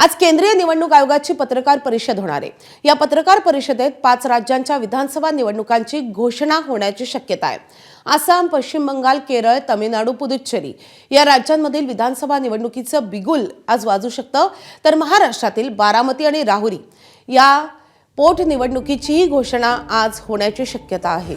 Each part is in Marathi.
आज केंद्रीय निवडणूक आयोगाची पत्रकार परिषद होणार आहे। या पत्रकार परिषदेत 5 राज्यांच्या विधानसभा निवडणुकांची घोषणा होण्याची शक्यता आहे। आसाम, पश्चिम बंगाल, केरळ, तमिळनाडू, पुदुच्चेरी या राज्यांमधील विधानसभा निवडणुकीचं बिगुल आज वाजू शकतं, तर महाराष्ट्रातील बारामती आणि राहुरी या पोटनिवडणुकीचीही घोषणा आज होण्याची शक्यता आहे।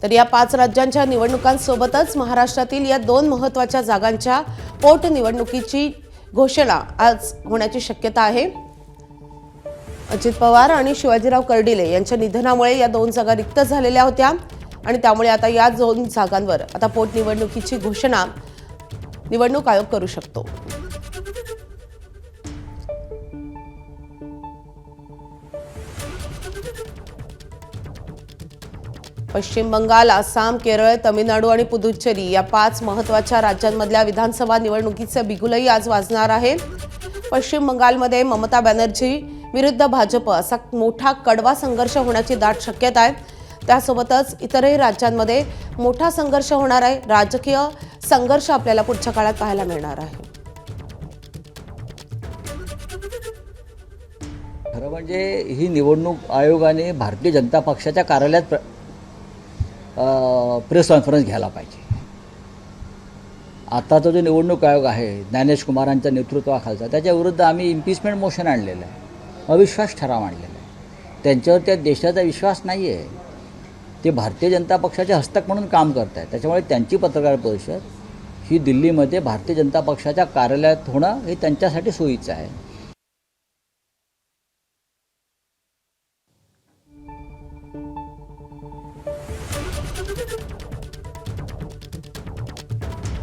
तर या 5 राज्यांच्या निवडणुकांसोबतच महाराष्ट्रातील या 2 महत्त्वाच्या जागांच्या पोटनिवडणुकीची घोषणा आज होण्याची शक्यता आहे। अजित पवार आणि शिवाजीराव कर्डिले यांच्या निधनामुळे या 2 जागा रिक्त झालेल्या होत्या आणि त्यामुळे आता या 2 जागांवर आता पोटनिवडणुकीची घोषणा निवडणूक आयोग करू शकतो। पश्चिम बंगाल, आसाम, केरळ, तमिळनाडू आणि पुदुच्चेरी या 5 महत्त्वाच्या राज्यांमधल्या विधानसभा निवडणुकीचं बिगुलही आज वाजणार आहे। पश्चिम बंगालमध्ये ममता बॅनर्जी विरुद्ध भाजप असा मोठा कडवा संघर्ष होण्याची दाट शक्यता आहे। त्यासोबतच इतरही राज्यांमध्ये मोठा संघर्ष होणार आहे। राजकीय संघर्ष आपल्याला पुढच्या काळात पाहायला मिळणार आहे। खरं म्हणजे ही निवडणूक आयोगाने भारतीय जनता पक्षाच्या कार्यालयात प्रेस कॉन्फरन्स घ्यायला पाहिजे। आताचा जो निवडणूक आयोग आहे ज्ञानेश कुमारांच्या नेतृत्वाखालचा, त्याच्याविरुद्ध आम्ही इम्पीचमेंट मोशन आणलेलं आहे, अविश्वास ठराव आणलेला आहे। त्यांच्यावर त्या देशाचा विश्वास नाही आहे, ते भारतीय जनता पक्षाचे हस्तक म्हणून काम करत आहेत। त्याच्यामुळे त्यांची पत्रकार परिषद ही दिल्लीमध्ये भारतीय जनता पक्षाच्या कार्यालयात होणं हे त्यांच्यासाठी सोयीचं आहे।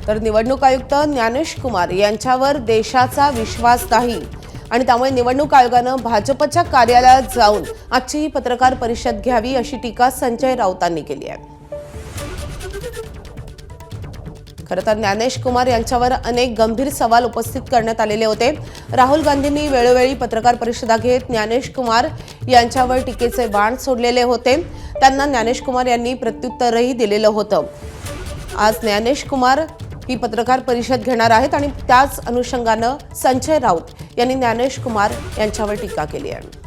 तर निवडणूक आयुक्त ज्ञानेश कुमार यांच्यावर देशाचा विश्वास नाही आणि त्यामुळे निवडणूक आयोगानं भाजपच्या कार्यालयात जाऊन आजची ही पत्रकार परिषद घ्यावी अशी टीका संजय राऊतांनी केली आहे। खरं तर ज्ञानेश कुमार यांच्यावर अनेक गंभीर सवाल उपस्थित करण्यात आलेले होते। राहुल गांधींनी वेळोवेळी पत्रकार परिषदा घेत ज्ञानेश कुमार यांच्यावर टीकेचे बाण सोडलेले होते। त्यांना ज्ञानेश कुमार यांनी प्रत्युत्तरही दिलेलं होतं। आज ज्ञानेश कुमार ही पत्रकार परिषद घेणार आहेत आणि त्याच अनुषंगानं संजय राऊत यांनी ज्ञानेश कुमार यांच्यावर टीका केली आहे।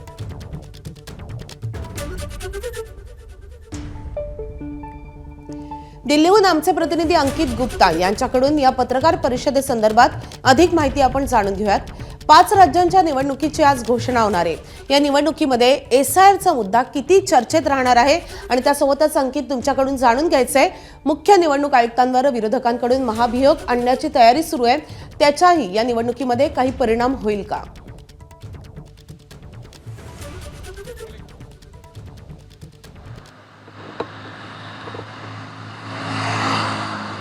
दिल्लीहून आमचे प्रतिनिधी अंकित गुप्ता यांच्याकडून या पत्रकार परिषदेसंदर्भात अधिक माहिती आपण जाणून घेऊयात। 5 राज्यांच्या निवडणुकीची आज घोषणा होणार आहे। या निवडणुकीमध्ये एसआयआरचा मुद्दा किती चर्चेत राहणार आहे आणि त्यासोबतच अंकित तुमच्याकडून जाणून घ्यायचंय, मुख्य निवडणूक आयुक्तांवर विरोधकांकडून महाभियोग आणण्याची तयारी सुरू आहे, त्याचाही या निवडणुकीमध्ये काही परिणाम होईल का?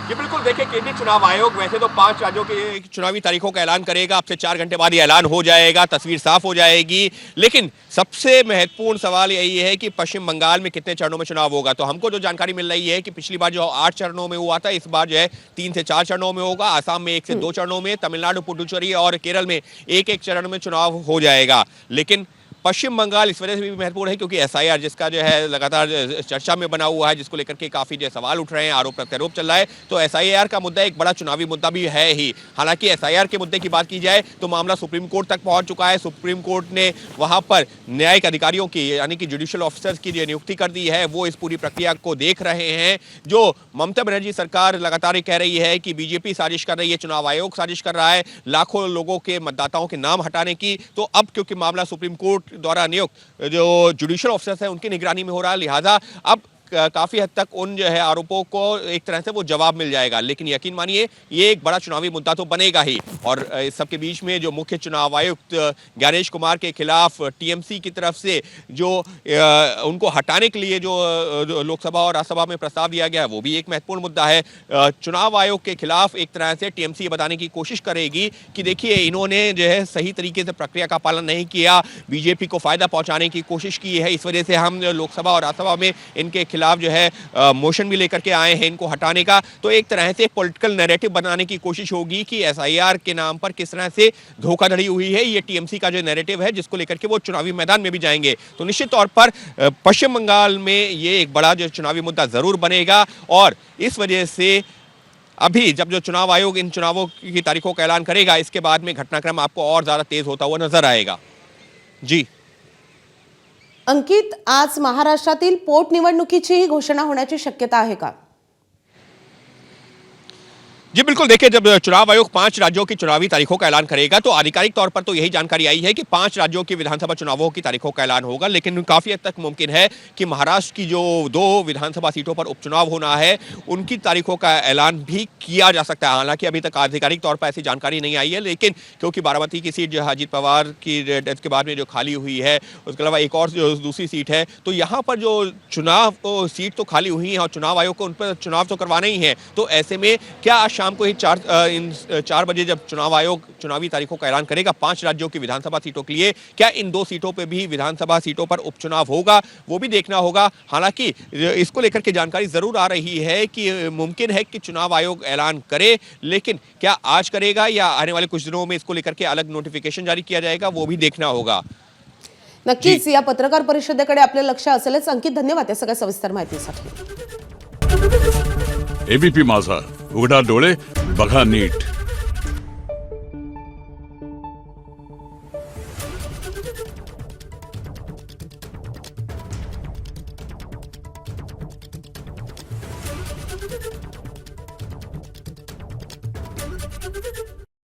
जी बिल्कुल, देखिए केंद्रीय चुनाव आयोग वैसे तो 5 राज्यों के चुनावी तारीखों का ऐलान करेगा। अब से 4 घंटे बाद ये ऐलान हो जाएगा, तस्वीर साफ हो जाएगी। लेकिन सबसे महत्वपूर्ण सवाल यही है कि पश्चिम बंगाल में कितने चरणों में चुनाव होगा। तो हमको जो जानकारी मिल रही है कि पिछली बार जो 8 चरणों में हुआ था, इस बार जो है 3 से 4 चरणों में होगा। आसाम में 1 से 2 चरणों में, तमिलनाडु, पुडुचेरी और केरल में 1-1 चरण में चुनाव हो जाएगा। लेकिन पश्चिम बंगाल इस वजह से भी महत्वपूर्ण है क्योंकि एसआईआर जिसका जो है लगातार चर्चा में बना हुआ है, जिसको लेकर के काफी जो सवाल उठ रहे हैं, आरोप प्रत्यारोप चल रहा है, तो एसआईआर का मुद्दा एक बड़ा चुनावी मुद्दा भी है ही। हालांकि एसआईआर के मुद्दे की बात की जाए तो मामला सुप्रीम कोर्ट तक पहुंच चुका है। सुप्रीम कोर्ट ने वहां पर न्यायिक अधिकारियों की यानी कि जुडिशियल ऑफिसर्स की जो नियुक्ति कर दी है, वो इस पूरी प्रक्रिया को देख रहे हैं। जो ममता बनर्जी सरकार लगातार कह रही है कि बीजेपी साजिश कर रही है, चुनाव आयोग साजिश कर रहा है लाखों लोगों के मतदाताओं के नाम हटाने की, तो अब क्योंकि मामला सुप्रीम कोर्ट द्वारा नियुक्त जो जुडिशियल ऑफिसर्स है उनकी निगरानी में हो रहा है, लिहाजा अब काफी हद तक उन जो है आरोपों को एक तरह से वो जवाब मिल जाएगा। लेकिन यकीन मानिए ये एक बड़ा चुनावी मुद्दा तो बनेगा ही। और इस सबके बीच में जो मुख्य चुनाव आयुक्त ज्ञानेश कुमार के खिलाफ टीएमसी की तरफ से जो उनको हटाने के लिए जो लोकसभा और राज्यसभा में प्रस्ताव दिया गया है, वो भी एक महत्वपूर्ण मुद्दा है। चुनाव आयोग के खिलाफ एक तरह से टीएमसी बताने की कोशिश करेगी कि देखिए इन्होंने जो है सही तरीके से प्रक्रिया का पालन नहीं किया, बीजेपी को फायदा पहुंचाने की कोशिश की है, इस वजह से हम लोकसभा और राज्यसभा में इनके खिलाफ जो है मोशन भी लेकर के आए हैं इनको हटाने का। तो एक तरह से पॉलिटिकल नैरेटिव बनाने की कोशिश होगी कि एसआईआर के नाम पर किस तरह से धोखाधड़ी हुई है। ये टीएमसी का जो नैरेटिव है जिसको लेकर के वो चुनावी मैदान में भी जाएंगे। तो निश्चित तौर पर पश्चिम बंगाल में ये एक बड़ा जो चुनावी मुद्दा जरूर बनेगा और इस वजह से अभी जब जो चुनाव आयोग इन चुनावों की तारीखों का ऐलान करेगा, इसके बाद में घटनाक्रम आपको और ज्यादा तेज होता हुआ नजर आएगा। जी अंकित, आज महाराष्ट्रातील पोटनिवडणुकीचीही घोषणा होण्याची शक्यता आहे का? जी बिल्कुल, देखिए जब चुनाव आयोग 5 राज्यों की चुनावी तारीखों का ऐलान करेगा तो आधिकारिक तौर पर तो यही जानकारी आई है कि 5 राज्यों की विधानसभा चुनावों की तारीखों का ऐलान होगा, लेकिन काफी हद तक मुमकिन है कि महाराष्ट्र की जो 2 विधानसभा सीटों पर उपचुनाव होना है उनकी तारीखों का ऐलान भी किया जा सकता है। हालांकि अभी तक आधिकारिक तौर पर ऐसी जानकारी नहीं आई है, लेकिन क्योंकि बारामती की सीट जो अजीत पवार की डेथ के बाद में जो खाली हुई है, उसके अलावा एक और जो दूसरी सीट है, तो यहाँ पर जो चुनाव सीट तो खाली हुई है और चुनाव आयोग को उन पर चुनाव तो करवाना ही है। तो ऐसे में क्या आज शाम को ही 4 बजे जब चुनाव आयोग चुनावी तारीखों का ऐलान करेगा 5 राज्यों की विधानसभा सीटों के लिए, क्या इन 2 सीटों पे भी विधानसभा सीटों पर उपचुनाव होगा, वो भी देखना होगा। हालांकि इसको लेकर के जानकारी जरूर आ रही है कि मुमकिन है कि चुनाव आयोग ऐलान करे, लेकिन क्या आज करेगा या आने वाले कुछ दिनों में इसको लेकर के अलग नोटिफिकेशन जारी किया जाएगा, वो भी देखना होगा। नक्कीच या पत्रकार परिषदेकडे आपलं लक्ष असेलच। अंकित, धन्यवाद या सगळ्या सविस्तर माहितीसाठी। एबीपी माझा, उघडा डोळे बघा नीट।